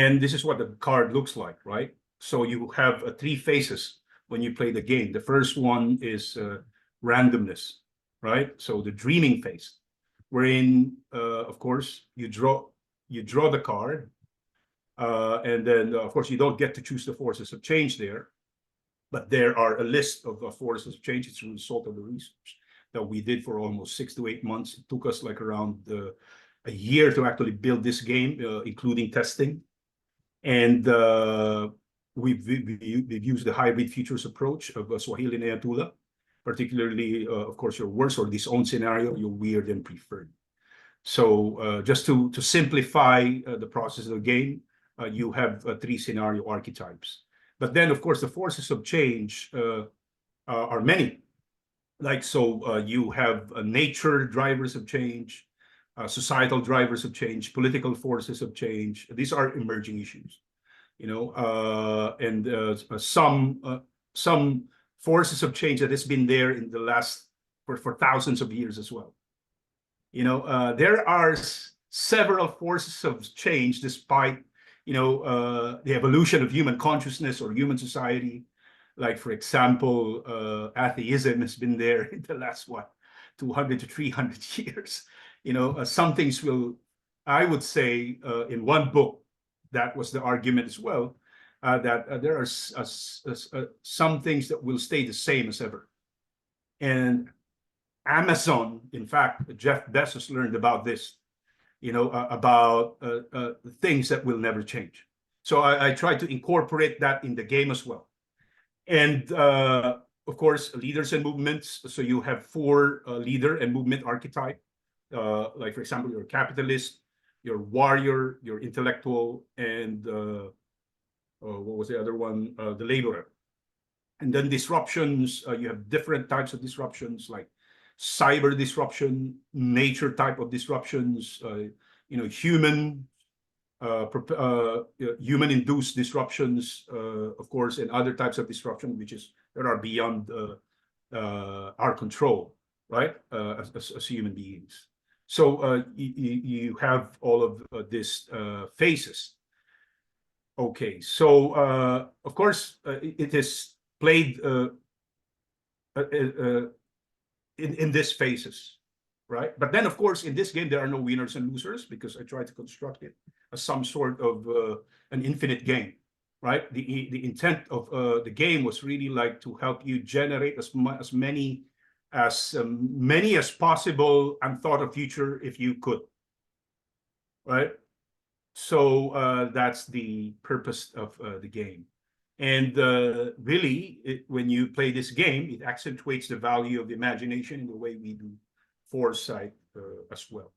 And this is what the card looks like, right? So you have three phases when you play the game. The first one is randomness, right? So the dreaming phase, wherein, of course, you draw the card, and then, of course, you don't get to choose the forces of change there, but there are a list of forces of change. It's a result of the research that we did for almost 6 to 8 months. It took us like around a year to actually build this game, including testing. And we've used the hybrid futures approach of Swahili and Ayatollah, particularly, of course, your worst or disowned scenario, your weird and preferred. So just to simplify the process of the game, you have 3 scenario archetypes. But then, of course, the forces of change are many. Like, so you have nature drivers of change, societal drivers of change, political forces of change. These are emerging issues, you know, and some forces of change that has been there in the last for thousands of years as well. You know, there are several forces of change despite, you know, the evolution of human consciousness or human society. Like, for example, atheism has been there in the last, 200 to 300 years. You know, some things will, I would say, in one book, that was the argument as well, that there are some things that will stay the same as ever. And Amazon, in fact, Jeff Bezos learned about this, you know, about things that will never change. So I try to incorporate that in the game as well. And of course, leaders and movements. So you have 4 leader and movement archetype. Like, for example, your capitalist, your warrior, your intellectual, and what was the other one? The laborer. And then disruptions, you have different types of disruptions, like cyber disruption, nature type of disruptions, you know, human-induced disruptions, of course, and other types of disruption, that are beyond our control, right? As human beings. So you have all of these phases. Okay, so of course it is played in these phases, right? But then, of course, in this game there are no winners and losers, because I try to construct it as some sort of an infinite game, right? The intent of the game was really like to help you generate as many as possible unthought-of future if you could, right? So that's the purpose of the game. And really, when you play this game, it accentuates the value of the imagination in the way we do foresight as well.